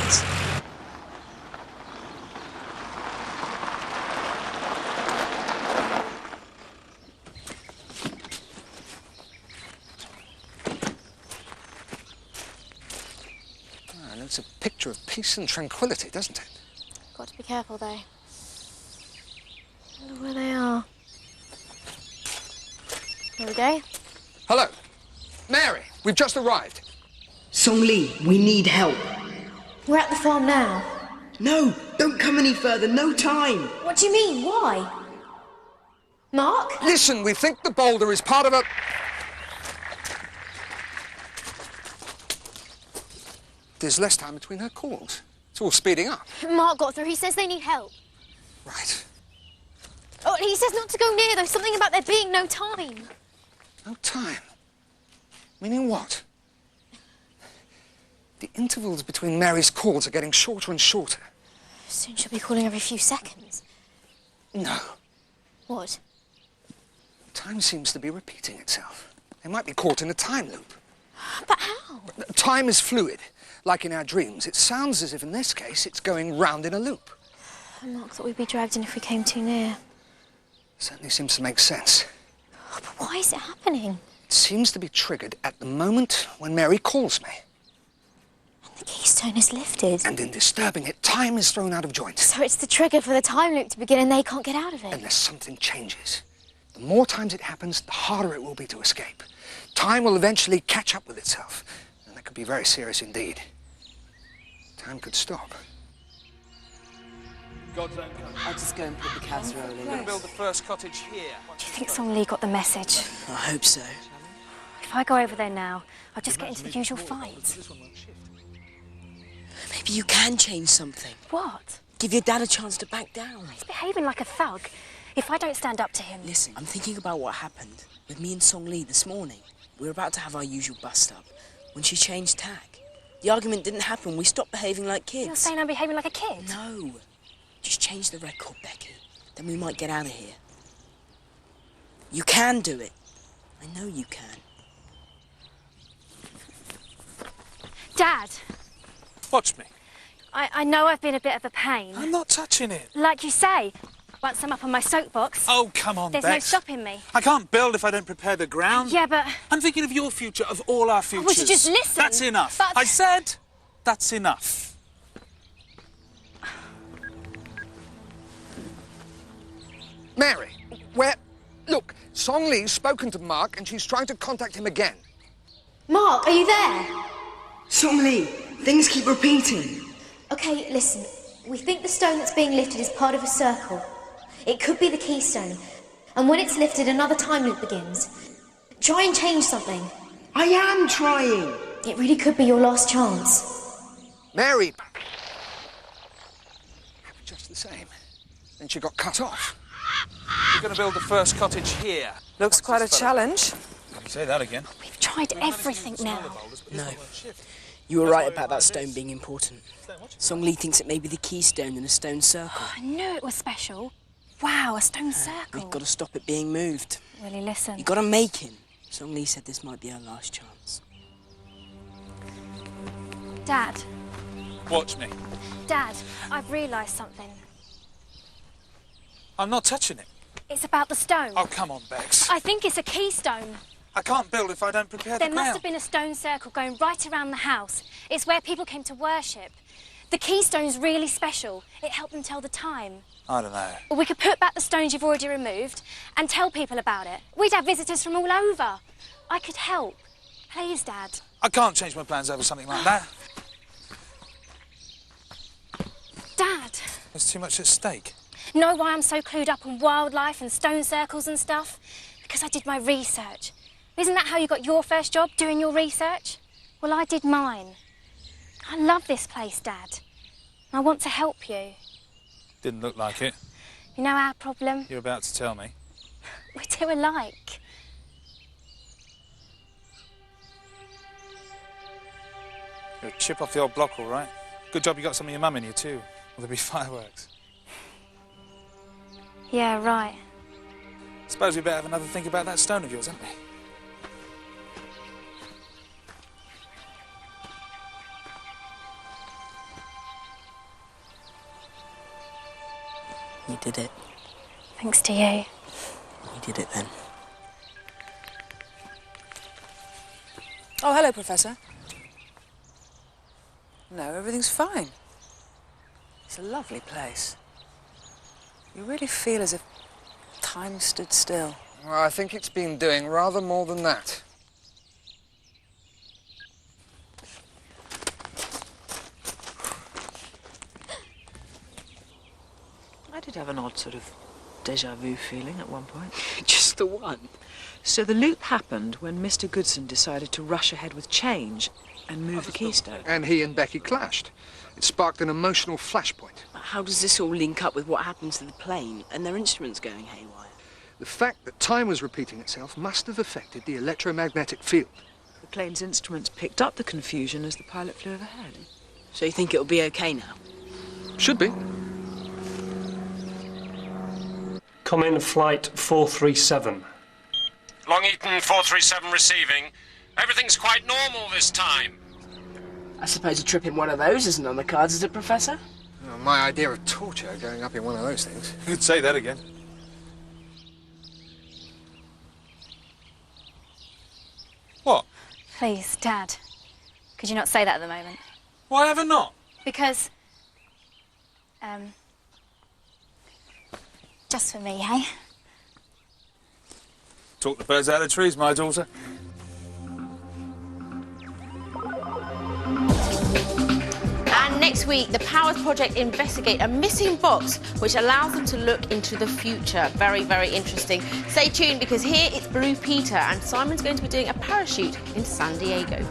chance. And it's a picture of peace and tranquility, doesn't it? Got to be careful, though. Look where they are. Here we go. Hello. Mary, we've just arrived. Song Li, we need help. We're at the farm now. No, don't come any further, no time. What do you mean? Why? Mark? Listen, we think the boulder is part of a... There's less time between her calls. It's all speeding up. Mark got through. He says they need help. Right. Oh, he says not to go near, though. Something about there being no time. No time? Meaning what? The intervals between Mary's calls are getting shorter and shorter. Soon she'll be calling every few seconds. No. What? Time seems to be repeating itself. They might be caught in a time loop. But how? Time is fluid. Like in our dreams, it sounds as if in this case it's going round in a loop. Mark thought we'd be dragged in if we came too near. Certainly seems to make sense. Oh, but why is it happening? It seems to be triggered at the moment when Mary calls me. And the keystone is lifted. And in disturbing it, time is thrown out of joint. So it's the trigger for the time loop to begin and they can't get out of it. Unless something changes. The more times it happens, the harder it will be to escape. Time will eventually catch up with itself. And that could be very serious indeed. Time could stop. I'll just go and put the casserole in. We're going to build the first cottage here. Do you think Song Li got the message? I hope so. If I go over there now, I'll just get into the usual fight. Maybe you can change something. What? Give your dad a chance to back down. He's behaving like a thug. If I don't stand up to him... Listen, I'm thinking about what happened with me and Song Li this morning. We were about to have our usual bust-up when she changed tack. The argument didn't happen. We stopped behaving like kids. You're saying I'm behaving like a kid? No. Just change the record, Becky. Then we might get out of here. You can do it. I know you can. Dad! Watch me. I know I've been a bit of a pain. I'm not touching it. Like you say, once I'm up on my soapbox... Oh, come on, There's Bex. no stopping me. I can't build if I don't prepare the ground. Yeah, but... I'm thinking of your future, of all our futures. would you just listen? That's enough. But... I said that's enough. Mary, where... Look, Song Li's spoken to Mark and she's trying to contact him again. Mark, are you there? Song Li, things keep repeating. OK, listen. We think the stone that's being lifted is part of a circle. It could be the keystone. And when it's lifted, another time loop begins. Try and change something. I am trying. It really could be your last chance. Mary... Just the same. Then she got cut off. We're going to build the first cottage here. Looks quite a challenge. Say that again. We've tried everything now. No. You were right about that stone being important. Song Li thinks it may be the keystone in a stone circle. I knew it was special. Wow, a stone circle. We've got to stop it being moved. Really listen. You've got to make him. Song Li said this might be our last chance. Dad. Watch me. Dad, I've realised something. I'm not touching it. It's about the stone. Oh, come on, Bex. I think it's a keystone. I can't build if I don't prepare There the must ground. have been a stone circle going right around the house. It's where people came to worship. The keystone's really special. It helped them tell the time. I don't know. We could put back the stones you've already removed and tell people about it. We'd have visitors from all over. I could help. Please, Dad. I can't change my plans over something like that. Dad. There's too much at stake. Know why I'm so clued up on wildlife and stone circles and stuff? Because I did my research. Isn't that how you got your first job, doing your research? Well, I did mine. I love this place, Dad. I want to help you. Didn't look like it. You know our problem? You're about to tell me. We're too alike. You're a chip off the old block, all right. Good job you got some of your mum in here, too. Or there'll be fireworks. Yeah, right. Suppose we better have another think about that stone of yours, haven't we? You did it. Thanks to you. You did it then. Oh, hello, Professor. No, everything's fine. It's a lovely place. You really feel as if time stood still. Well, I think it's been doing rather more than that. I did have an odd sort of déjà vu feeling at one point. Just the one. So the loop happened when Mr. Goodson decided to rush ahead with change and move the keystone. And he and Becky clashed. It sparked an emotional flashpoint. How does this all link up with what happened to the plane and their instruments going haywire? The fact that time was repeating itself must have affected the electromagnetic field. The plane's instruments picked up the confusion as the pilot flew overhead. So you think it'll be okay now? Should be. Come in flight 437. Long Eaton 437 receiving. Everything's quite normal this time. I suppose a trip in one of those isn't on the cards, is it, Professor? Well, my idea of torture going up in one of those things. You'd say that again. What? Please, Dad. Could you not say that at the moment? Why ever not? Because, just for me, hey? Talk the birds out of the trees, my daughter. And next week, the Powers Project investigate a missing box which allows them to look into the future. Very, very interesting. Stay tuned because here it's Blue Peter and Simon's going to be doing a parachute in San Diego.